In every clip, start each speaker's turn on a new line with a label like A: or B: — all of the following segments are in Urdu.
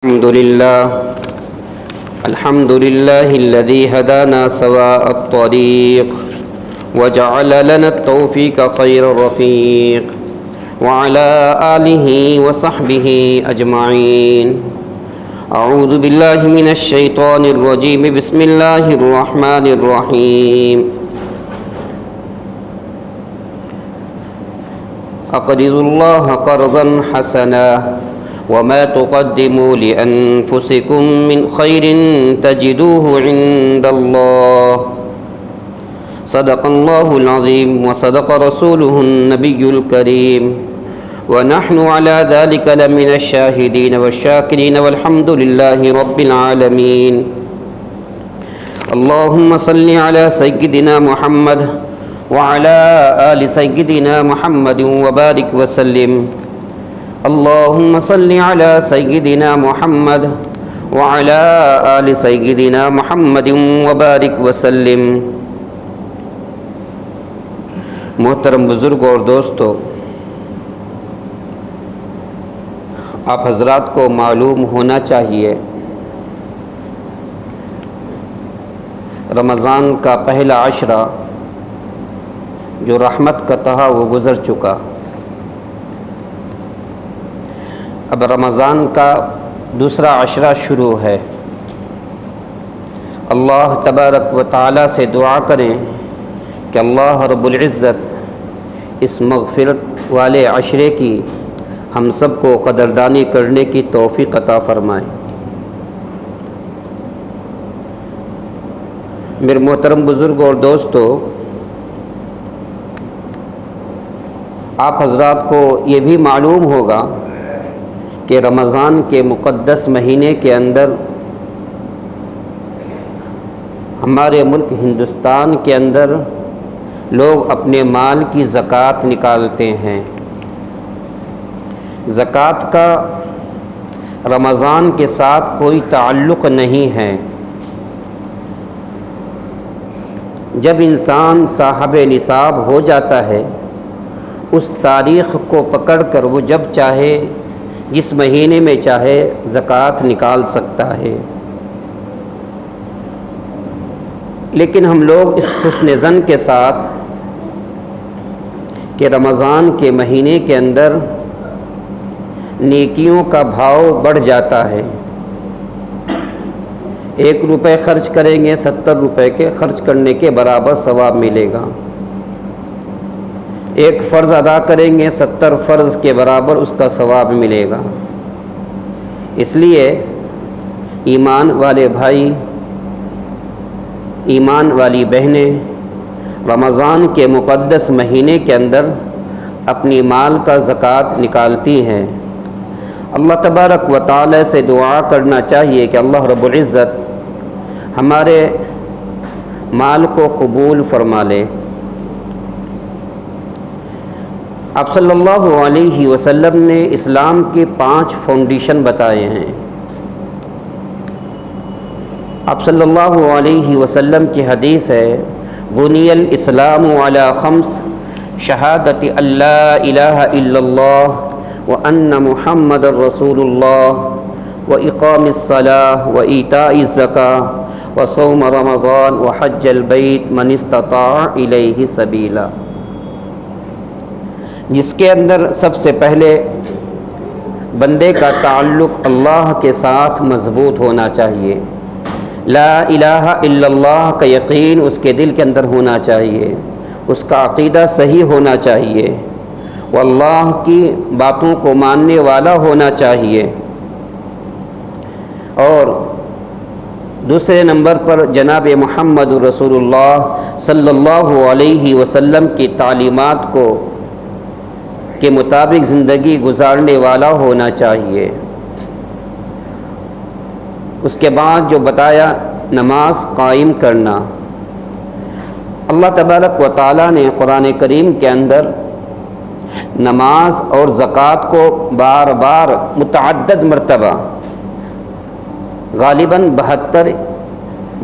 A: الحمد لله الذي هدانا سواء الطريق وجعل لنا التوفيق خير الرفيق وعلى آله وصحبه أجمعين. أعوذ بالله من الشيطان الرجيم. بسم الله الرحمن الرحيم. أقرضوا الله قرضا حسنا وما تقدموا لأنفسكم من خير تجدوه عند الله. صدق الله العظيم وصدق رسوله النبي الكريم ونحن على ذلك لمن الشاهدين والشاكرين والحمد لله رب العالمين. اللهم صل على سيدنا محمد وعلى آل سيدنا محمد وبارك وسلم. اللهم صل على سيدنا محمد وعلى آل سيدنا محمد وبارك وسلم. محترم بزرگ اور دوستو، آپ حضرات کو معلوم ہونا چاہیے رمضان کا پہلا عشرہ جو رحمت کا تھا وہ گزر چکا. اب رمضان کا دوسرا عشرہ شروع ہے. اللہ تبارک و تعالی سے دعا کریں کہ اللہ رب العزت اس مغفرت والے عشرے کی ہم سب کو قدردانی کرنے کی توفیق عطا فرمائے. میرے محترم بزرگ اور دوستو، آپ حضرات کو یہ بھی معلوم ہوگا کہ رمضان کے مقدس مہینے کے اندر ہمارے ملک ہندوستان کے اندر لوگ اپنے مال کی زکوٰۃ نکالتے ہیں. زکوٰۃ کا رمضان کے ساتھ کوئی تعلق نہیں ہے. جب انسان صاحب نصاب ہو جاتا ہے اس تاریخ کو پکڑ کر وہ جب چاہے جس مہینے میں چاہے زکوٰۃ نکال سکتا ہے. لیکن ہم لوگ اس حسن ظن کے ساتھ کہ رمضان کے مہینے کے اندر نیکیوں کا بھاؤ بڑھ جاتا ہے. 1 روپے خرچ کریں گے 70 روپے کے خرچ کرنے کے برابر ثواب ملے گا. 1 فرض ادا کریں گے 70 فرض کے برابر اس کا ثواب ملے گا. اس لیے ایمان والے بھائی، ایمان والی بہنیں رمضان کے مقدس مہینے کے اندر اپنی مال کا زکوٰۃ نکالتی ہیں. اللہ تبارک و تعالی سے دعا کرنا چاہیے کہ اللہ رب العزت ہمارے مال کو قبول فرما لے. آپ صلی اللہ علیہ وسلم نے اسلام کے 5 فاؤنڈیشن بتائے ہیں. آپ صلی اللہ علیہ وسلم کی حدیث ہے، بنی الاسلام علی 5 شہادت اللہ الہ الا اللہ وان محمد رسول اللہ واقام الصلاۃ وایتاء الزکاۃ وصوم رمضان وحج البیت من استطاع الیہ سبیلا. جس کے اندر سب سے پہلے بندے کا تعلق اللہ کے ساتھ مضبوط ہونا چاہیے. لا الہ الا اللہ کا یقین اس کے دل کے اندر ہونا چاہیے، اس کا عقیدہ صحیح ہونا چاہیے، وہ اللہ کی باتوں کو ماننے والا ہونا چاہیے. اور دوسرے نمبر پر جناب محمد رسول اللہ صلی اللہ علیہ وسلم کی تعلیمات کو کے مطابق زندگی گزارنے والا ہونا چاہیے. اس کے بعد جو بتایا نماز قائم کرنا. اللہ تبارک و تعالیٰ نے قرآن کریم کے اندر نماز اور زکوٰۃ کو بار بار متعدد مرتبہ غالباً 72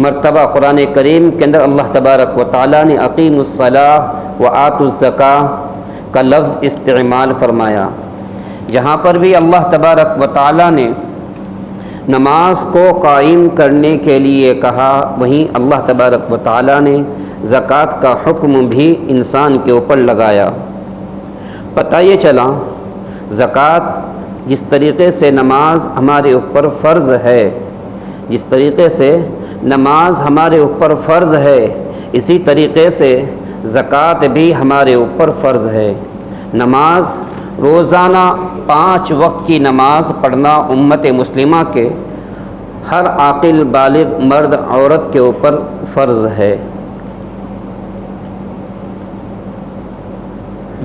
A: مرتبہ قرآن کریم کے اندر اللہ تبارک و تعالیٰ نے اقیموا الصلاۃ وآتوا الزکاۃ کا لفظ استعمال فرمایا. جہاں پر بھی اللہ تبارک و تعالیٰ نے نماز کو قائم کرنے کے لیے کہا، وہیں اللہ تبارک و تعالیٰ نے زکوٰۃ کا حکم بھی انسان کے اوپر لگایا۔ پتہ یہ چلا زکوٰۃ جس طریقے سے نماز ہمارے اوپر فرض ہے، جس طریقے سے نماز ہمارے اوپر فرض ہے، اسی طریقے سے زکوٰۃ بھی ہمارے اوپر فرض ہے۔ نماز روزانہ 5 وقت کی نماز پڑھنا امت مسلمہ کے ہر عاقل بالغ مرد عورت کے اوپر فرض ہے۔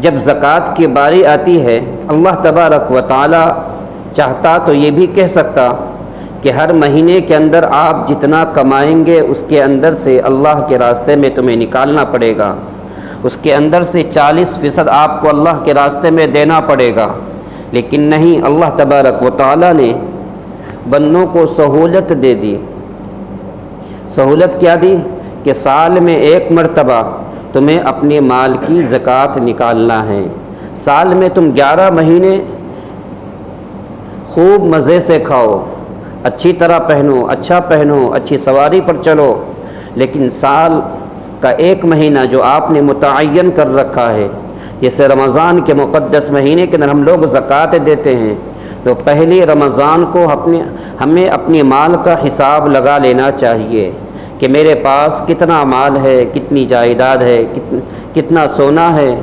A: جب زکوٰۃ کی باری آتی ہے، اللہ تبارک و تعالی چاہتا تو یہ بھی کہہ سکتا کہ ہر مہینے کے اندر آپ جتنا کمائیں گے اس کے اندر سے اللہ کے راستے میں تمہیں نکالنا پڑے گا، اس کے اندر سے 40% آپ کو اللہ کے راستے میں دینا پڑے گا۔ لیکن نہیں، اللہ تبارک و تعالی نے بندوں کو سہولت دے دی۔ سہولت کیا دی؟ کہ سال میں 1 مرتبہ تمہیں اپنے مال کی زکوٰۃ نکالنا ہے۔ سال میں تم 11 مہینے خوب مزے سے کھاؤ، اچھی طرح پہنو، اچھا پہنو، اچھی سواری پر چلو، لیکن سال کا 1 مہینہ جو آپ نے متعین کر رکھا ہے، جیسے رمضان کے مقدس مہینے کے اندر ہم لوگ زکوٰۃ دیتے ہیں، تو پہلے رمضان کو ہمیں اپنے مال کا حساب لگا لینا چاہیے کہ میرے پاس کتنا مال ہے، کتنی جائیداد ہے، کتنا سونا ہے۔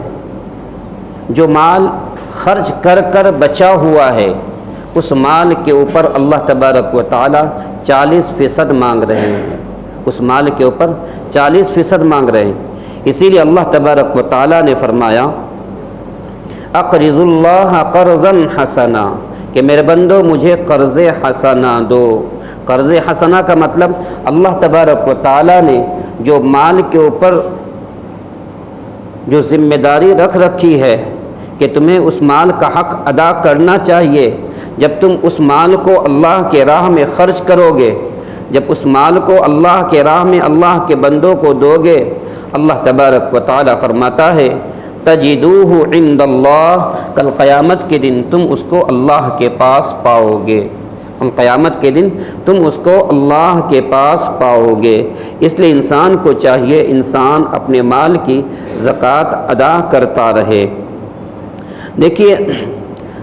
A: جو مال خرچ کر کر بچا ہوا ہے، اس مال کے اوپر اللہ تبارک و تعالی 40% مانگ رہے ہیں، اس مال کے اوپر 40% مانگ رہے ہیں۔ اسی لیے اللہ تبارک و تعالی نے فرمایا اقرض اللہ قرضا حسنا، کہ میرے بندو مجھے قرض حسنا دو۔ قرض حسنا کا مطلب اللہ تبارک و تعالی نے جو مال کے اوپر جو ذمہ داری رکھ رکھی ہے کہ تمہیں اس مال کا حق ادا کرنا چاہیے، جب تم اس مال کو اللہ کے راہ میں خرچ کرو گے، جب اس مال کو اللہ کے راہ میں اللہ کے بندوں کو دو گے، اللہ تبارک و تعالی فرماتا ہے تجدوہ عند اللہ، کل قیامت کے دن تم اس کو اللہ کے پاس پاؤ گے، قیامت کے دن تم اس کو اللہ کے پاس پاؤ گے۔ اس لیے انسان کو چاہیے انسان اپنے مال کی زکوٰۃ ادا کرتا رہے۔ دیکھیے،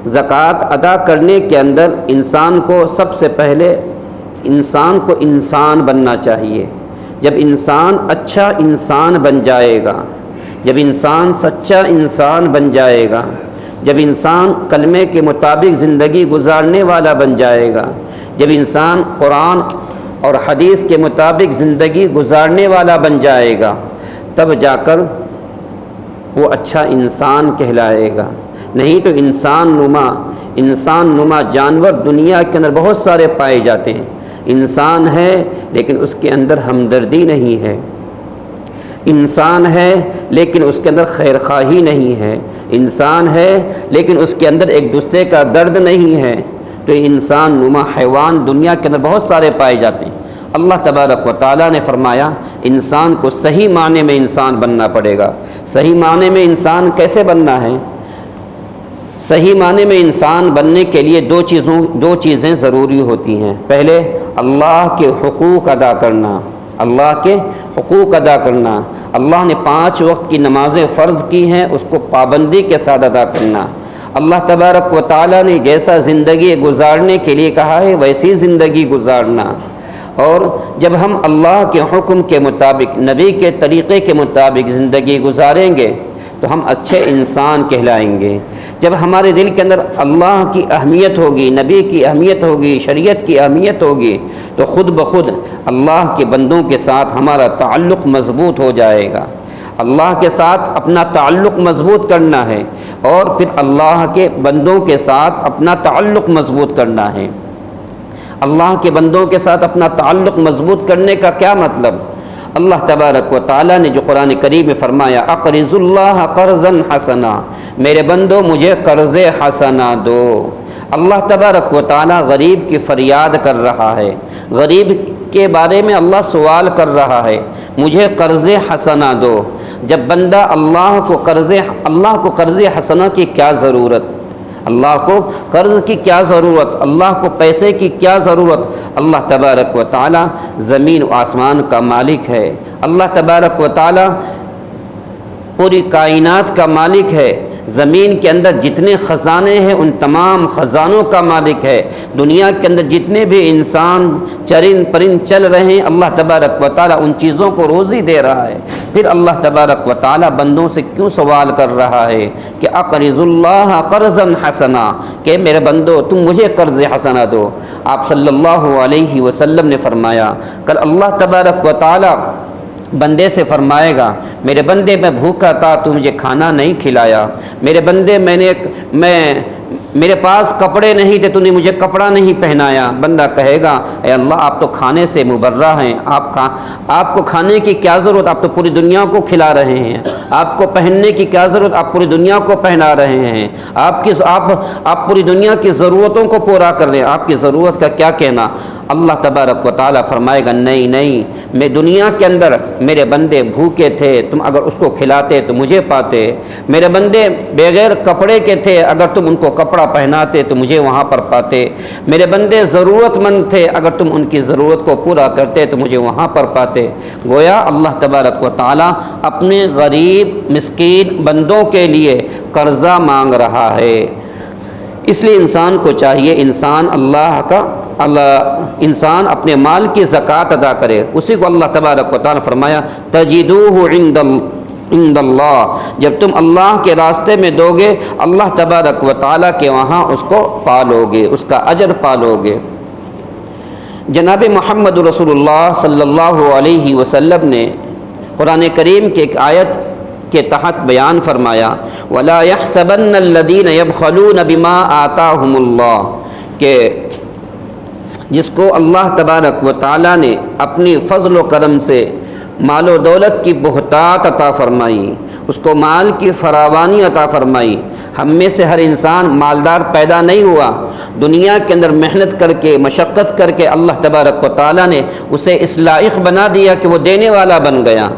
A: زکوٰۃ ادا کرنے کے اندر انسان کو سب سے پہلے انسان کو انسان بننا چاہیے۔ جب انسان اچھا انسان بن جائے گا، جب انسان سچا انسان بن جائے گا، جب انسان کلمے کے مطابق زندگی گزارنے والا بن جائے گا، جب انسان قرآن اور حدیث کے مطابق زندگی گزارنے والا بن جائے گا، تب جا کر وہ اچھا انسان کہلائے گا۔ نہیں تو انسان نما جانور دنیا کے اندر بہت سارے پائے جاتے ہیں۔ انسان ہے لیکن اس کے اندر ہمدردی نہیں ہے، انسان ہے لیکن اس کے اندر خیر خواہی نہیں ہے، انسان ہے لیکن اس کے اندر ایک دوسرے کا درد نہیں ہے، تو انسان نما حیوان دنیا کے اندر بہت سارے پائے جاتے ہیں۔ اللہ تبارک و تعالیٰ نے فرمایا انسان کو صحیح معنی میں انسان بننا پڑے گا۔ صحیح معنی میں انسان کیسے بننا ہے؟ صحیح معنی میں انسان بننے کے لیے دو چیزیں ضروری ہوتی ہیں۔ پہلے اللہ کے حقوق ادا کرنا، اللہ کے حقوق ادا کرنا۔ اللہ نے 5 وقت کی نمازیں فرض کی ہیں، اس کو پابندی کے ساتھ ادا کرنا۔ اللہ تبارک و تعالیٰ نے جیسا زندگی گزارنے کے لیے کہا ہے ویسی زندگی گزارنا۔ اور جب ہم اللہ کے حکم کے مطابق، نبی کے طریقے کے مطابق زندگی گزاریں گے تو ہم اچھے انسان کہلائیں گے۔ جب ہمارے دل کے اندر اللہ کی اہمیت ہوگی، نبی کی اہمیت ہوگی، شریعت کی اہمیت ہوگی، تو خود بخود اللہ کے بندوں کے ساتھ ہمارا تعلق مضبوط ہو جائے گا۔ اللہ کے ساتھ اپنا تعلق مضبوط کرنا ہے اور پھر اللہ کے بندوں کے ساتھ اپنا تعلق مضبوط کرنا ہے۔ اللہ کے بندوں کے ساتھ اپنا تعلق مضبوط کرنے کا کیا مطلب؟ اللہ تبارک و تعالیٰ نے جو قرآن کریم میں فرمایا اقرض اللہ قرضا حسنا، میرے بندو مجھے قرض حسنا دو۔ اللہ تبارک و تعالیٰ غریب کی فریاد کر رہا ہے، غریب کے بارے میں اللہ سوال کر رہا ہے، مجھے قرض حسنا دو۔ جب بندہ اللہ کو قرض حسنا کی کیا ضرورت؟ اللہ کو قرض کی کیا ضرورت، اللہ کو پیسے کی کیا ضرورت؟ اللہ تبارک و تعالی زمین و آسمان کا مالک ہے، اللہ تبارک و تعالی پوری کائنات کا مالک ہے، زمین کے اندر جتنے خزانے ہیں ان تمام خزانوں کا مالک ہے، دنیا کے اندر جتنے بھی انسان چرند پرند چل رہے ہیں اللہ تبارک و تعالی ان چیزوں کو روزی دے رہا ہے۔ پھر اللہ تبارک و تعالی بندوں سے کیوں سوال کر رہا ہے کہ اقرض اللہ قرضا حسنا، کہ میرے بندو تم مجھے قرض حسنا دو۔ آپ صلی اللہ علیہ وسلم نے فرمایا کل اللہ تبارک و تعالی بندے سے فرمائے گا میرے بندے میں بھوکا تھا تو مجھے کھانا نہیں کھلایا، میرے بندے میرے پاس کپڑے نہیں تھے تو نے مجھے کپڑا نہیں پہنایا۔ بندہ کہے گا اے اللہ آپ تو کھانے سے مبرہ ہیں، آپ کو کھانے کی کیا ضرورت، آپ تو پوری دنیا کو کھلا رہے ہیں، آپ کو پہننے کی کیا ضرورت، آپ پوری دنیا کو پہنا رہے ہیں، آپ پوری دنیا کی ضرورتوں کو پورا کر رہے ہیں، آپ کی ضرورت کا کیا کہنا؟ اللہ تبارک و تعالیٰ فرمائے گا نہیں، میں دنیا کے اندر میرے بندے بھوکے تھے، تم اگر اس کو کھلاتے تو مجھے پاتے، میرے بندے بغیر کپڑے کے تھے، اگر تم ان کو کپڑا پہناتے تو مجھے وہاں پر پاتے، میرے بندے ضرورت مند تھے، اگر تم ان کی ضرورت کو پورا کرتے تو مجھے وہاں پر پاتے۔ گویا اللہ تبارک و تعالیٰ اپنے غریب مسکین بندوں کے لیے قرضہ مانگ رہا ہے۔ اس لیے انسان کو چاہیے انسان اپنے مال کی زکوٰۃ ادا کرے، اسی کو اللہ تبارک و تعالیٰ فرمایا تجدوہ عند اللہ، جب تم اللہ کے راستے میں دو گے اللہ تبارک و تعالیٰ کے وہاں اس کو پالو گے، اس کا اجر پالو گے۔ جناب محمد رسول اللہ صلی اللہ علیہ وسلم نے قرآن کریم کی ایک آیت کے تحت بیان فرمایا وَلَا يَحْسَبَنَّ الَّذِينَ يَبْخَلُونَ بِمَا آتَاهُمُ اللَّهُ، کہ جس کو اللہ تبارک و تعالیٰ نے اپنی فضل و کرم سے مال و دولت کی بہتات عطا فرمائی، اس کو مال کی فراوانی عطا فرمائی۔ ہم میں سے ہر انسان مالدار پیدا نہیں ہوا، دنیا کے اندر محنت کر کے مشقت کر کے اللہ تبارک و تعالیٰ نے اسے اس لائق بنا دیا کہ وہ دینے والا بن گیا۔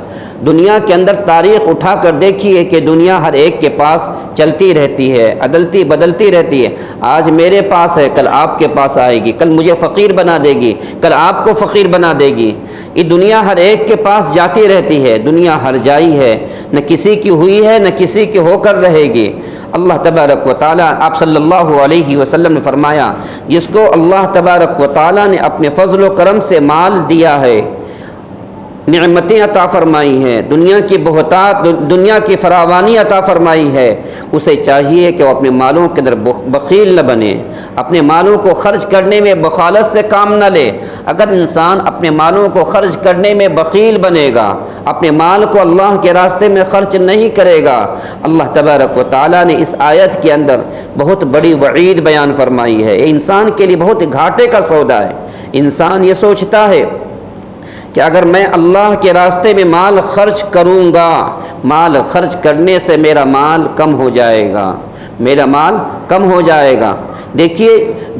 A: دنیا کے اندر تاریخ اٹھا کر دیکھیے کہ دنیا ہر ایک کے پاس چلتی رہتی ہے، عدلتی بدلتی رہتی ہے، آج میرے پاس ہے کل آپ کے پاس آئے گی، کل مجھے فقیر بنا دے گی، کل آپ کو فقیر بنا دے گی۔ یہ دنیا ہر ایک کے پاس جاتی رہتی ہے، دنیا ہر جائی ہے، نہ کسی کی ہوئی ہے نہ کسی کی ہو کر رہے گی۔ اللہ تبارک و تعالیٰ آپ صلی اللہ علیہ وسلم نے فرمایا جس کو اللہ تبارک و تعالیٰ نے اپنے فضل و کرم سے مال دیا ہے، نعمتیں عطا فرمائی ہیں، دنیا کی فراوانی عطا فرمائی ہے، اسے چاہیے کہ وہ اپنے مالوں کے اندر بخیل نہ بنے، اپنے مالوں کو خرچ کرنے میں بخالت سے کام نہ لے۔ اگر انسان اپنے مالوں کو خرچ کرنے میں بخیل بنے گا، اپنے مال کو اللہ کے راستے میں خرچ نہیں کرے گا، اللہ تبارک و تعالیٰ نے اس آیت کے اندر بہت بڑی وعید بیان فرمائی ہے۔ یہ انسان کے لیے بہت گھاٹے کا سودا ہے۔ انسان یہ سوچتا ہے کہ اگر میں اللہ کے راستے میں مال خرچ کروں گا، مال خرچ کرنے سے میرا مال کم ہو جائے گا، میرا مال کم ہو جائے گا۔ دیکھیے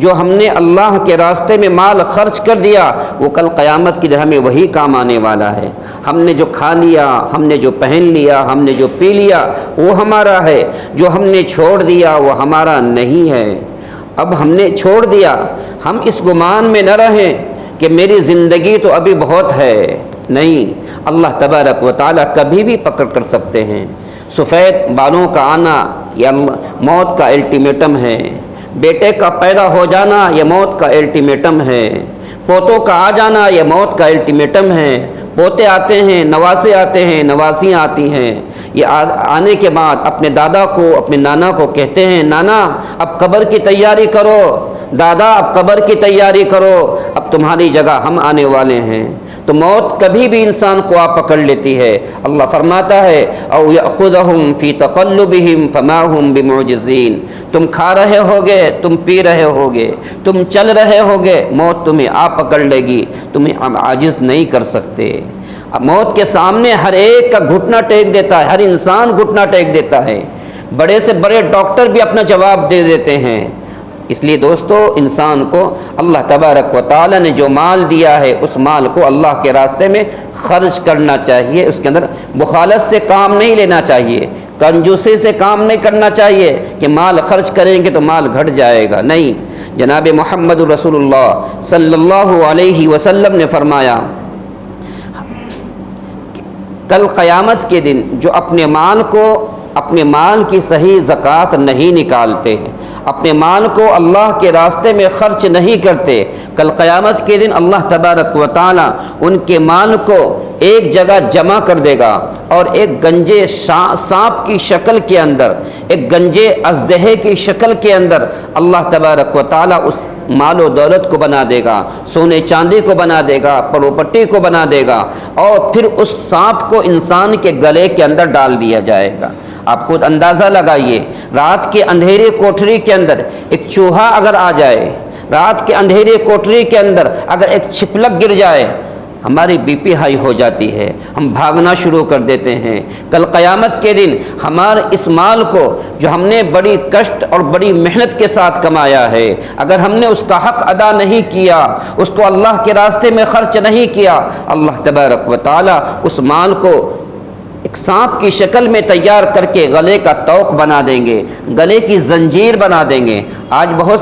A: جو ہم نے اللہ کے راستے میں مال خرچ کر دیا وہ کل قیامت کی دن ہمیں وہی کام آنے والا ہے۔ ہم نے جو کھا لیا، ہم نے جو پہن لیا، ہم نے جو پی لیا وہ ہمارا ہے، جو ہم نے چھوڑ دیا وہ ہمارا نہیں ہے۔ اب ہم نے چھوڑ دیا، ہم اس گمان میں نہ رہیں کہ میری زندگی تو ابھی بہت ہے، نہیں، اللہ تبارک و تعالیٰ کبھی بھی پکڑ کر سکتے ہیں۔ سفید بالوں کا آنا یہ موت کا الٹیمیٹم ہے، بیٹے کا پیدا ہو جانا یہ موت کا الٹیمیٹم ہے، پوتوں کا آ جانا یہ موت کا الٹیمیٹم ہے۔ پوتے آتے ہیں، نواسے آتے ہیں، نواسیاں آتی ہیں، یہ آنے کے بعد اپنے دادا کو اپنے نانا کو کہتے ہیں نانا اب قبر کی تیاری کرو، دادا اب قبر کی تیاری کرو، اب تمہاری جگہ ہم آنے والے ہیں۔ تو موت کبھی بھی انسان کو آ پکڑ لیتی ہے۔ اللہ فرماتا ہے او یأخذہم فی تقلبہم فما ہم بمعجزین، تم کھا رہے ہوگے، تم پی رہے ہوگے، تم چل رہے ہوگے، موت تمہیں آ پکڑ لے گی، تمہیں عاجز نہیں کر سکتے۔ موت کے سامنے ہر ایک کا گھٹنا ٹیک دیتا ہے، ہر انسان گھٹنا ٹیک دیتا ہے، بڑے سے بڑے ڈاکٹر بھی اپنا جواب دے دیتے ہیں۔ اس لیے دوستو انسان کو اللہ تبارک و تعالیٰ نے جو مال دیا ہے اس مال کو اللہ کے راستے میں خرچ کرنا چاہیے، اس کے اندر بخالت سے کام نہیں لینا چاہیے۔ کنجوسی سے کام نہیں کرنا چاہیے کہ مال خرچ کریں گے تو مال گھٹ جائے گا، نہیں۔ جناب محمد رسول اللہ صلی اللہ علیہ وسلم نے فرمایا کل قیامت کے دن جو اپنے مال کی صحیح زکوٰۃ نہیں نکالتے، اپنے مال کو اللہ کے راستے میں خرچ نہیں کرتے، کل قیامت کے دن اللہ تبارک و تعالی ان کے مال کو ایک جگہ جمع کر دے گا اور ایک گنجے سانپ کی شکل کے اندر، ایک گنجے اژدہے کی شکل کے اندر اللہ تبارک و تعالی اس مال و دولت کو بنا دے گا، سونے چاندی کو بنا دے گا، پروپرٹی کو بنا دے گا، اور پھر اس سانپ کو انسان کے گلے کے اندر ڈال دیا جائے گا۔ آپ خود اندازہ لگائیے، رات کے اندھیرے کوٹری کے اندر ایک چوہا اگر آ جائے، رات کے اندھیرے کوٹری کے اندر اگر ایک چھپلک گر جائے، ہماری بی پی ہائی ہو جاتی ہے، ہم بھاگنا شروع کر دیتے ہیں۔ کل قیامت کے دن ہمارے اس مال کو جو ہم نے بڑی کشٹ اور بڑی محنت کے ساتھ کمایا ہے، اگر ہم نے اس کا حق ادا نہیں کیا، اس کو اللہ کے راستے میں خرچ نہیں کیا، اللہ تبارک و تعالی اس مال کو ایک سانپ کی شکل میں تیار کر کے گلے کا طوق بنا دیں گے، گلے کی زنجیر بنا دیں گے۔ آج بہت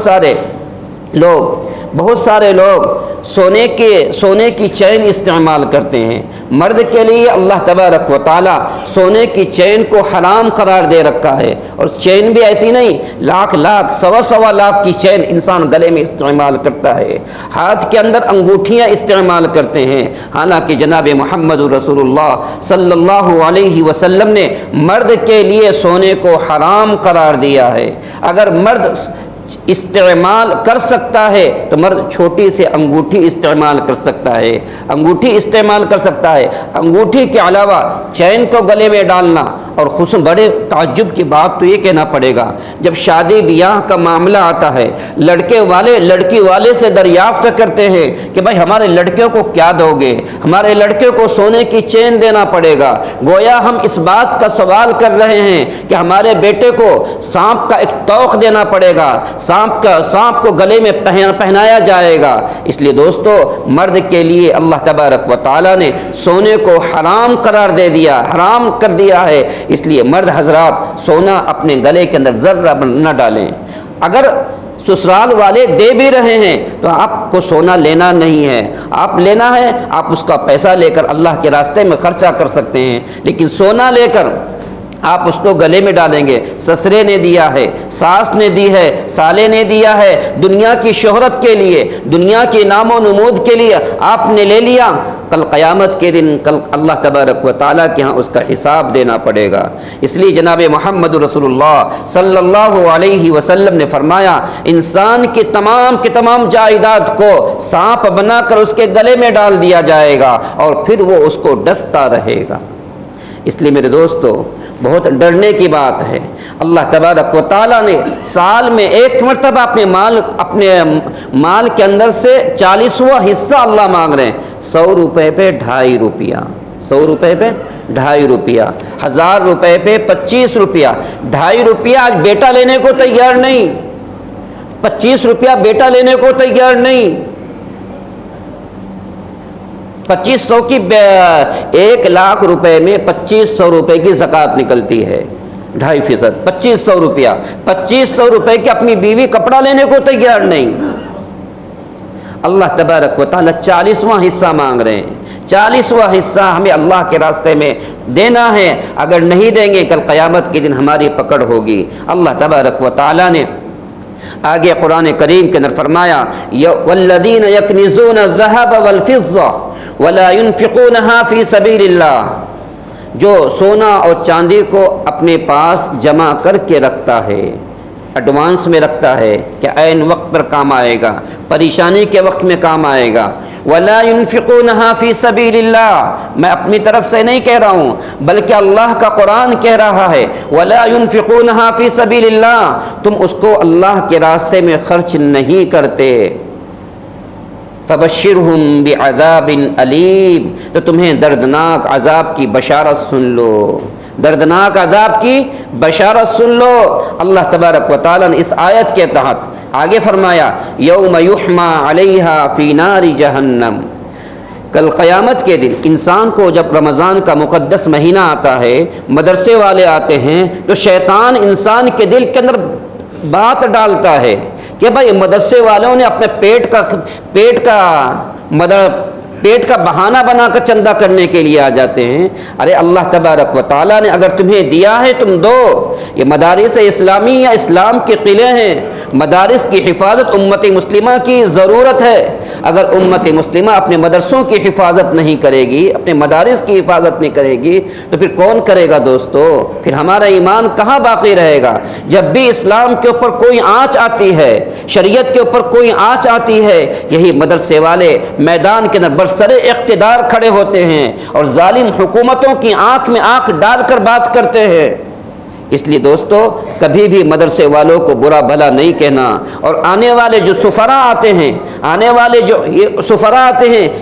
A: سارے لوگ سونے کی چین استعمال کرتے ہیں۔ مرد کے لیے اللہ تبارک و تعالی سونے کی چین کو حرام قرار دے رکھا ہے، اور چین بھی ایسی نہیں، لاکھ سوا لاکھ کی چین انسان گلے میں استعمال کرتا ہے، ہاتھ کے اندر انگوٹھیاں استعمال کرتے ہیں، حالانکہ جناب محمد رسول اللہ صلی اللہ علیہ وسلم نے مرد کے لیے سونے کو حرام قرار دیا ہے۔ اگر مرد استعمال کر سکتا ہے تو مرد چھوٹی سے انگوٹھی استعمال کر سکتا ہے، انگوٹھی کے علاوہ چین کو گلے میں ڈالنا، اور خصوصاً بڑے تعجب کی بات تو یہ کہنا پڑے گا، جب شادی بیاہ کا معاملہ آتا ہے، لڑکے والے لڑکی والے سے دریافت کرتے ہیں کہ بھائی ہمارے لڑکیوں کو کیا دو گے، ہمارے لڑکے کو سونے کی چین دینا پڑے گا، گویا ہم اس بات کا سوال کر رہے ہیں کہ ہمارے بیٹے کو سانپ کا ایک طوق دینا پڑے گا، سانپ کو گلے میں پہنایا جائے گا۔ اس لیے دوستو، مرد کے لیے اللہ تبارک و تعالی نے سونے کو حرام قرار دے دیا، حرام کر دیا ہے۔ اس لیے مرد حضرات سونا اپنے گلے کے اندر ذرہ نہ ڈالیں۔ اگر سسرال والے دے بھی رہے ہیں تو آپ کو سونا لینا نہیں ہے، آپ لینا ہے آپ اس کا پیسہ لے کر اللہ کے راستے میں خرچہ کر سکتے ہیں، لیکن سونا لے کر آپ اس کو گلے میں ڈالیں گے، سسرے نے دیا ہے، ساس نے دی ہے، سالے نے دیا ہے، دنیا کی شہرت کے لیے، دنیا کے نام و نمود کے لیے آپ نے لے لیا، کل قیامت کے دن اللہ تبارک و تعالیٰ کے ہاں اس کا حساب دینا پڑے گا۔ اس لیے جناب محمد رسول اللہ صلی اللہ علیہ وسلم نے فرمایا، انسان کی تمام جائیداد کو سانپ بنا کر اس کے گلے میں ڈال دیا جائے گا، اور پھر وہ اس کو ڈستا رہے گا۔ اس لیے میرے دوستو، بہت ڈرنے کی بات ہے۔ اللہ تبارک و تعالیٰ نے سال میں ایک مرتبہ اپنے مال کے اندر سے 40واں حصہ اللہ مانگ رہے ہیں، 100 روپے پہ 2.5 روپیہ، 100 روپے پہ 2.5 روپیہ، 1000 روپے پہ 25 روپیہ، 2.5 روپیہ آج بیٹا لینے کو تیار نہیں، 25 روپیہ بیٹا لینے کو تیار نہیں۔ 2500 کی 1 لاکھ روپے میں 2500 روپے کی زکوٰۃ نکلتی ہے، 2.5%، 2500 روپیہ، 2500 روپے کی اپنی بیوی کپڑا لینے کو تیار نہیں۔ اللہ تبارک و تعالیٰ 40واں حصہ مانگ رہے ہیں، 40واں حصہ ہمیں اللہ کے راستے میں دینا ہے، اگر نہیں دیں گے کل قیامت کے دن ہماری پکڑ ہوگی۔ اللہ تبارک و تعالیٰ نے آگے قرآن کریم کے اندر فرمایا، والذین یکنزون الذھب والفضہ ولا ينفقونها فی سبیل اللہ، جو سونا اور چاندی کو اپنے پاس جمع کر کے رکھتا ہے، ایڈوانس میں رکھتا ہے کہ عین وقت پر کام آئے گا، پریشانی کے وقت میں کام آئے گا۔ ولا ينفقونها فی سبیل اللہ، میں اپنی طرف سے نہیں کہہ رہا ہوں بلکہ اللہ کا قرآن کہہ رہا ہے، ولا ينفقونها فی سبیل اللہ، تم اس کو اللہ کے راستے میں خرچ نہیں کرتے، فبشرہم بعذاب علیم، تو تمہیں دردناک عذاب کی بشارت سن لو، دردناک عذاب کی بشارت سن لو۔ اللہ تبارک و تعالیٰ نے اس آیت کے تحت آگے فرمایا، یوم یحمى علیہا فی نار جہنم، کل قیامت کے دن انسان کو جب رمضان کا مقدس مہینہ آتا ہے، مدرسے والے آتے ہیں، تو شیطان انسان کے دل کے اندر بات ڈالتا ہے کہ بھائی مدرسے والوں نے اپنے پیٹ کا بہانہ بنا کر چندہ کرنے کے لیے آ جاتے ہیں۔ ارے اللہ تبارک و تعالیٰ نے اگر تمہیں دیا ہے تم دو۔ یہ مدارس اسلامیہ اسلام کے قلعے ہیں، مدارس کی حفاظت امت مسلمہ کی ضرورت ہے۔ اگر امت مسلمہ اپنے مدرسوں کی حفاظت نہیں کرے گی، اپنے مدارس کی حفاظت نہیں کرے گی، تو پھر کون کرے گا دوستو؟ پھر ہمارا ایمان کہاں باقی رہے گا؟ جب بھی اسلام کے اوپر کوئی آنچ آتی ہے، شریعت کے اوپر کوئی آنچ آتی ہے، یہی مدرسے والے میدان کے اندر برسر اقتدار کھڑے ہوتے ہیں اور ظالم حکومتوں کی آنکھ میں آنکھ ڈال کر بات کرتے ہیں۔ اس لیے دوستو کبھی بھی مدرسے والوں کو برا بھلا نہیں کہنا، اور آنے والے جو سفراء آتے ہیں،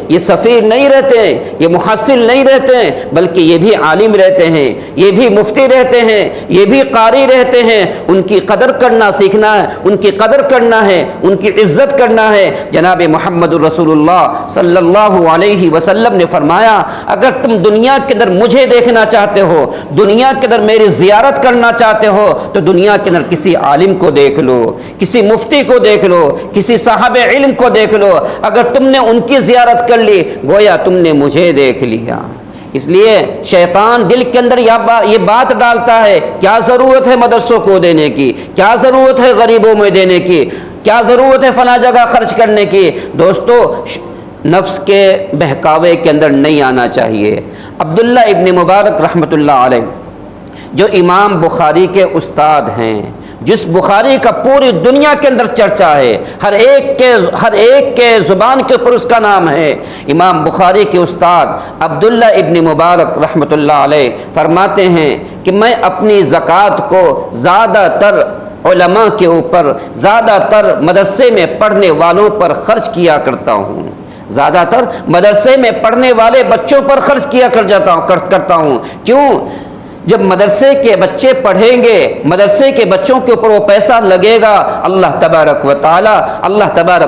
A: یہ سفیر نہیں رہتے ہیں، یہ محصل نہیں رہتے ہیں، بلکہ یہ بھی عالم رہتے ہیں، یہ بھی مفتی رہتے ہیں، یہ بھی قاری رہتے ہیں۔ ان کی قدر کرنا سیکھنا ہے، ان کی قدر کرنا ہے، ان کی عزت کرنا ہے۔ جناب محمد رسول اللہ صلی اللہ علیہ وسلم نے فرمایا، اگر تم دنیا کے اندر مجھے دیکھنا چاہتے ہو، دنیا کے اندر میری زیارت کرنا چاہتے ہو، تو دنیا کے اندر کسی عالم کو دیکھ لو، کسی مفتی کو دیکھ لو، کسی صاحب علم کو دیکھ لو۔ اگر تم نے ان کی زیارت کر لی گویا تم نے مجھے دیکھ لیا۔ اس لیے شیطان دل کے اندر یہ بات ڈالتا ہے، کیا ضرورت ہے مدرسوں کو دینے کی، کیا ضرورت ہے غریبوں میں دینے کی، کیا ضرورت ہے فلاں جگہ خرچ کرنے کی۔ دوستو نفس کے بہکاوے کے اندر نہیں آنا چاہیے۔ عبداللہ ابن مبارک رحمۃ اللہ علیہ جو امام بخاری کے استاد ہیں، جس بخاری کا پوری دنیا کے اندر چرچا ہے، ہر ایک کے زبان کے اوپر اس کا نام ہے، امام بخاری کے استاد عبداللہ ابن مبارک رحمۃ اللہ علیہ فرماتے ہیں کہ میں اپنی زکوٰۃ کو زیادہ تر علماء کے اوپر، زیادہ تر مدرسے میں پڑھنے والوں پر خرچ کیا کرتا ہوں، زیادہ تر مدرسے میں پڑھنے والے بچوں پر خرچ کیا کرتا ہوں۔ کیوں؟ جب مدرسے کے بچے پڑھیں گے، مدرسے کے بچوں کے اوپر وہ پیسہ لگے گا، اللہ تبارک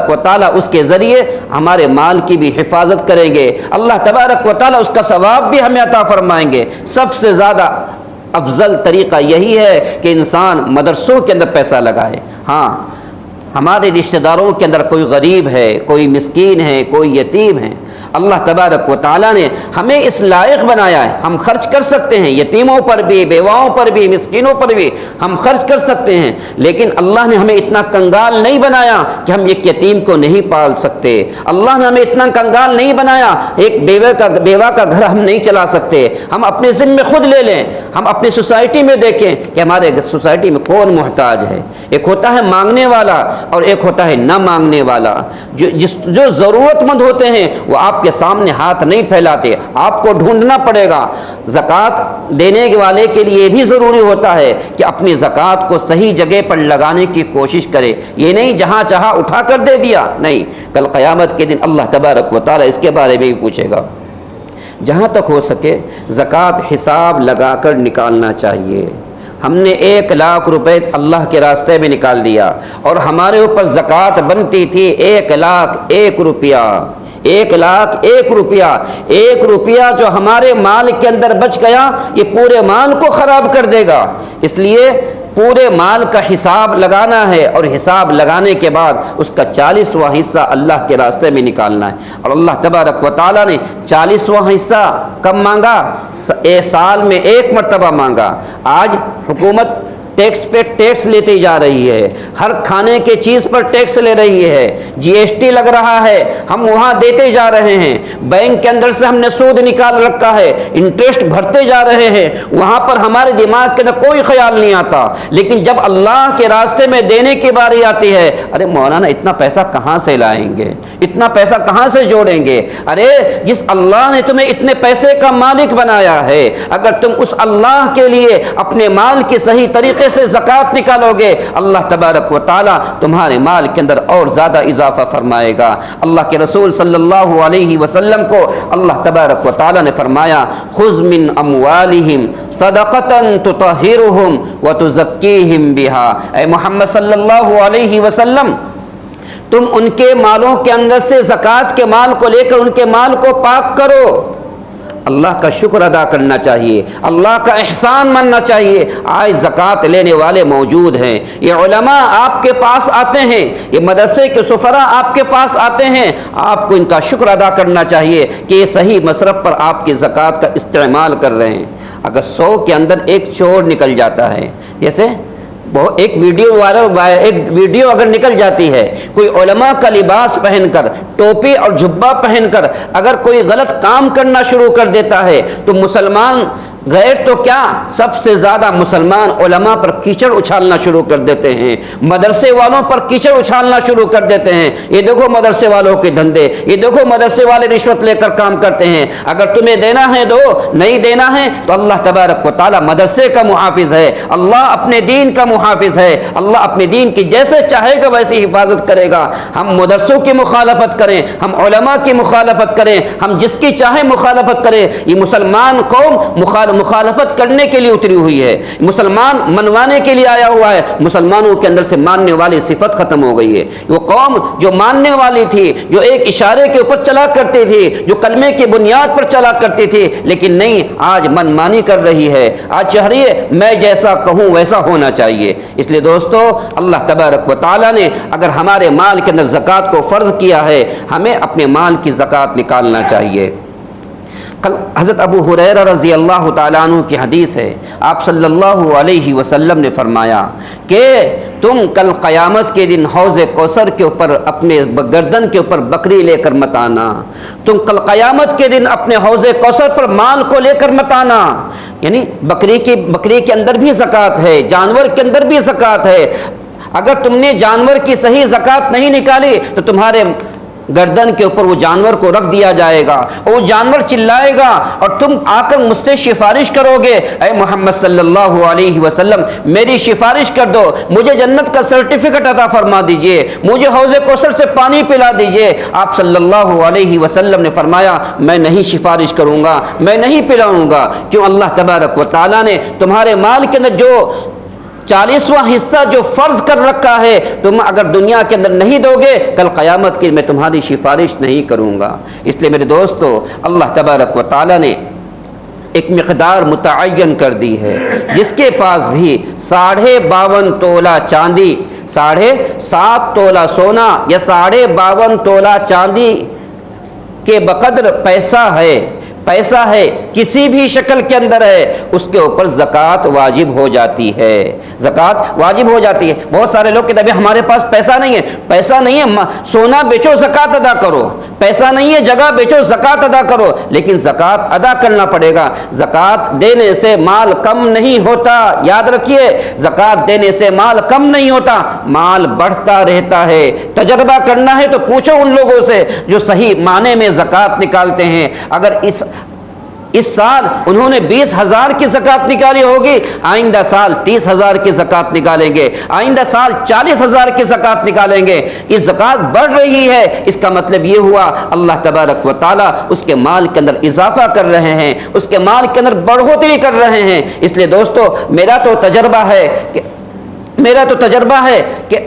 A: و تعالیٰ اس کے ذریعے ہمارے مال کی بھی حفاظت کریں گے، اللہ تبارک و تعالیٰ اس کا ثواب بھی ہمیں عطا فرمائیں گے۔ سب سے زیادہ افضل طریقہ یہی ہے کہ انسان مدرسوں کے اندر پیسہ لگائے۔ ہاں، ہمارے رشتہ داروں کے اندر کوئی غریب ہے، کوئی مسکین ہے، کوئی یتیم ہے، اللہ تبارک و تعالیٰ نے ہمیں اس لائق بنایا ہے، ہم خرچ کر سکتے ہیں، یتیموں پر بھی، بیواؤں پر بھی، مسکینوں پر بھی ہم خرچ کر سکتے ہیں، لیکن اللہ نے ہمیں اتنا کنگال نہیں بنایا کہ ہم ایک یتیم کو نہیں پال سکتے، اللہ نے ہمیں اتنا کنگال نہیں بنایا ایک بیوہ کا گھر ہم نہیں چلا سکتے۔ ہم اپنے ذمے خود لے لیں، ہم اپنی سوسائٹی میں دیکھیں کہ ہمارے سوسائٹی میں کون محتاج ہے۔ ایک ہوتا ہے مانگنے والا اور ایک ہوتا ہے نہ مانگنے والا۔ جو ضرورت مند ہوتے ہیں وہ آپ کے سامنے ہاتھ نہیں پھیلاتے، آپ کو ڈھونڈنا پڑے گا۔ زکوٰۃ دینے والے کے لیے بھی ضروری ہوتا ہے کہ اپنی زکوٰۃ کو صحیح جگہ پر لگانے کی کوشش کرے، یہ نہیں جہاں چاہا اٹھا کر دے دیا، نہیں، کل قیامت کے دن اللہ تبارک و تعالیٰ اس کے بارے میں بھی پوچھے گا۔ جہاں تک ہو سکے زکوٰۃ حساب لگا کر نکالنا چاہیے۔ ہم نے 1,00,000 روپے اللہ کے راستے میں نکال دیا اور ہمارے اوپر زکوٰۃ بنتی تھی 1,00,001 روپیہ، 1,00,001 روپیہ، 1 روپیہ جو ہمارے مال کے اندر بچ گیا یہ پورے مال کو خراب کر دے گا۔ اس لیے پورے مال کا حساب لگانا ہے اور حساب لگانے کے بعد اس کا 40واں حصہ اللہ کے راستے میں نکالنا ہے۔ اور اللہ تبارک و تعالیٰ نے 40واں حصہ کب مانگا؟ سال میں 1 مرتبہ مانگا۔ آج حکومت ٹیکس پہ ٹیکس لیتی جا رہی ہے، ہر کھانے کے چیز پر ٹیکس لے رہی ہے، GST لگ رہا ہے، ہم وہاں دیتے جا رہے ہیں، بینک کے اندر سے ہم نے سود نکال رکھا ہے، انٹرسٹ بھرتے جا رہے ہیں، وہاں پر ہمارے دماغ کے اندر کوئی خیال نہیں آتا، لیکن جب اللہ کے راستے میں دینے کی باری آتی ہے، ارے مولانا اتنا پیسہ کہاں سے لائیں گے، اتنا پیسہ کہاں سے جوڑیں گے؟ ارے جس اللہ نے تمہیں اتنے پیسے کا مالک بنایا ہے، اگر تم اس اللہ کے لیے اپنے مال کی صحیح طریقے سے زکوٰۃ نکالو گے، اللہ تبارک و تعالیٰ تمہارے مال کے اندر اور زیادہ اضافہ فرمائے گا۔ اللہ کے رسول صلی اللہ علیہ وسلم کو اللہ تبارک و تعالیٰ نے فرمایا، خذ من اموالہم صدقۃ تطہرہم وتزکیہم بہا۔ اے محمد صلی اللہ علیہ وسلم، تم ان کے مالوں کے اندر سے زکوٰۃ کے مال کو لے کر ان کے مال کو پاک کرو۔ اللہ کا شکر ادا کرنا چاہیے، اللہ کا احسان ماننا چاہیے۔ آج زکوٰۃ لینے والے موجود ہیں، یہ علماء آپ کے پاس آتے ہیں، یہ مدرسے کے سفراء آپ کے پاس آتے ہیں، آپ کو ان کا شکر ادا کرنا چاہیے کہ یہ صحیح مصرف پر آپ کی زکوٰۃ کا استعمال کر رہے ہیں۔ اگر 100 کے اندر ایک چور نکل جاتا ہے، جیسے ایک ویڈیو اگر نکل جاتی ہے، کوئی علماء کا لباس پہن کر، ٹوپی اور جبہ پہن کر اگر کوئی غلط کام کرنا شروع کر دیتا ہے تو مسلمان غیر تو کیا، سب سے زیادہ مسلمان علماء پر کیچڑ اچھالنا شروع کر دیتے ہیں، مدرسے والوں پر کیچڑ اچھالنا شروع کر دیتے ہیں۔ یہ دیکھو مدرسے والوں کے دھندے، یہ دیکھو مدرسے والے رشوت لے کر کام کرتے ہیں۔ اگر تمہیں دینا ہے دو، نہیں دینا ہے تو اللہ تبارک و تعالی مدرسے کا محافظ ہے، اللہ اپنے دین کا محافظ ہے، اللہ اپنے دین کی جیسے چاہے گا ویسی حفاظت کرے گا۔ ہم مدرسوں کی مخالفت کریں، ہم علماء کی مخالفت کریں، ہم جس کی چاہے مخالفت کریں، یہ مسلمان قوم مخالفت کرنے کے لیے اتری ہوئی ہے، مسلمان منوانے کے لیے آیا ہوا ہے۔ مسلمانوں کے اندر سے ماننے والی صفت ختم ہو گئی ہے۔ وہ قوم جو ماننے والی تھی، جو ایک اشارے کے اوپر چلا کرتی تھی، جو کلمے کی بنیاد پر چلا کرتی تھی، لیکن نہیں، آج من مانی کر رہی ہے، آج چاہ رہی ہے میں جیسا کہوں ویسا ہونا چاہیے۔ اس لیے دوستو، اللہ تبارک و تعالیٰ نے اگر ہمارے مال کے اندر زکوٰۃ کو فرض کیا ہے، ہمیں اپنے مال کی زکوٰۃ نکالنا چاہیے۔ کل حضرت ابو ہریرہ رضی اللہ تعالیٰ عنہ کی حدیث ہے، آپ صلی اللہ علیہ وسلم نے فرمایا کہ تم کل قیامت کے دن حوض کوثر کے اوپر اپنے گردن کے اوپر بکری لے کر مت آنا، تم کل قیامت کے دن اپنے حوض کوثر پر مال کو لے کر مت آنا۔ یعنی بکری کے اندر بھی زکوٰۃ ہے، جانور کے اندر بھی زکوٰۃ ہے۔ اگر تم نے جانور کی صحیح زکوٰۃ نہیں نکالی تو تمہارے گردن کے اوپر وہ جانور کو رکھ دیا جائے گا، اور وہ جانور چلائے گا، اور تم آ کر مجھ سے سفارش کرو گے، اے محمد صلی اللہ علیہ وسلم میری سفارش کر دو، مجھے جنت کا سرٹیفکیٹ عطا فرما دیجئے، مجھے حوض کوثر سے پانی پلا دیجئے۔ آپ صلی اللہ علیہ وسلم نے فرمایا میں نہیں سفارش کروں گا، میں نہیں پلاؤں گا، کیوں؟ اللہ تبارک و تعالیٰ نے تمہارے مال کے اندر جو 40واں حصہ جو فرض کر رکھا ہے، تم اگر دنیا کے اندر نہیں دو گے، کل قیامت کی میں تمہاری سفارش نہیں کروں گا۔ اس لیے میرے دوستو، اللہ تبارک و تعالیٰ نے ایک مقدار متعین کر دی ہے، جس کے پاس بھی 52.5 تولہ چاندی، 7.5 تولہ سونا یا 52.5 تولہ چاندی کے بقدر پیسہ ہے، کسی بھی شکل کے اندر ہے، اس کے اوپر زکوٰۃ واجب ہو جاتی ہے، زکوٰۃ واجب ہو جاتی ہے۔ بہت سارے لوگ کہتے ہیں ہمارے پاس پیسہ نہیں ہے، پیسہ نہیں ہے سونا بیچو زکوٰۃ ادا کرو، پیسہ نہیں ہے جگہ بیچو زکوٰۃ ادا کرو، لیکن زکوٰۃ ادا کرنا پڑے گا۔ زکوٰۃ دینے سے مال کم نہیں ہوتا، یاد رکھیے، زکوٰۃ دینے سے مال کم نہیں ہوتا، مال بڑھتا رہتا ہے۔ تجربہ کرنا ہے تو پوچھو ان لوگوں سے جو صحیح معنی میں زکوٰۃ نکالتے ہیں۔ اگر اس سال انہوں نے 20,000 کی زکوٰۃ نکالی ہوگی، آئندہ سال 30,000 کی زکوٰۃ نکالیں گے، آئندہ سال 40,000 کی زکوٰۃ نکالیں گے۔ اس زکوٰۃ بڑھ رہی ہے، اس کا مطلب یہ ہوا اللہ تبارک و تعالیٰ اس کے مال کے اندر اضافہ کر رہے ہیں، اس کے مال کے اندر بڑھوتری کر رہے ہیں۔ اس لیے دوستو، میرا تو تجربہ ہے کہ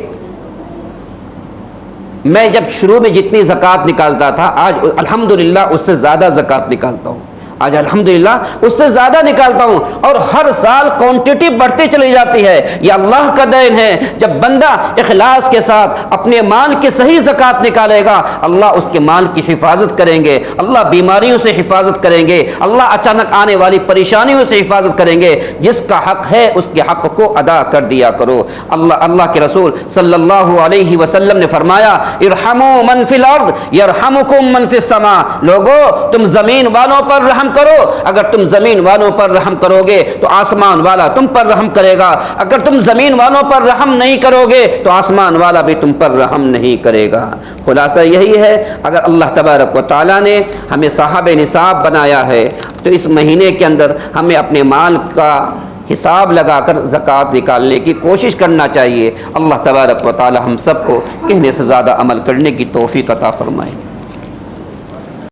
A: میں جب شروع میں جتنی زکوٰۃ نکالتا تھا، آج الحمدللہ اس سے زیادہ زکوٰۃ نکالتا ہوں، آج الحمدللہ اس سے زیادہ نکالتا ہوں، اور ہر سال کوانٹٹی بڑھتی چلی جاتی ہے۔ یہ اللہ کا دین ہے، جب بندہ اخلاص کے ساتھ اپنے مال کی صحیح زکوٰۃ نکالے گا، اللہ اس کے مال کی حفاظت کریں گے، اللہ بیماریوں سے حفاظت کریں گے، اللہ اچانک آنے والی پریشانیوں سے حفاظت کریں گے۔ جس کا حق ہے اس کے حق کو ادا کر دیا کرو۔ اللہ کے رسول صلی اللہ علیہ وسلم نے فرمایا ارحموا من فی الارض یرحمکم من فی السماء، لوگو تم زمین والوں پر رحم کرو، اگر تم زمین والوں پر رحم کرو گے تو آسمان والا تم پر رحم کرے گا، اگر تم زمین والوں پر رحم نہیں کرو گے تو آسمان والا بھی تم پر رحم نہیں کرے گا۔ خلاصہ یہی ہے، اگر اللہ تبارک و تعالیٰ نے ہمیں صاحب نصاب بنایا ہے تو اس مہینے کے اندر ہمیں اپنے مال کا حساب لگا کر زکوٰۃ نکالنے کی کوشش کرنا چاہیے۔ اللہ تبارک و تعالی ہم سب کو کہنے سے زیادہ عمل کرنے کی توفیق عطا فرمائے۔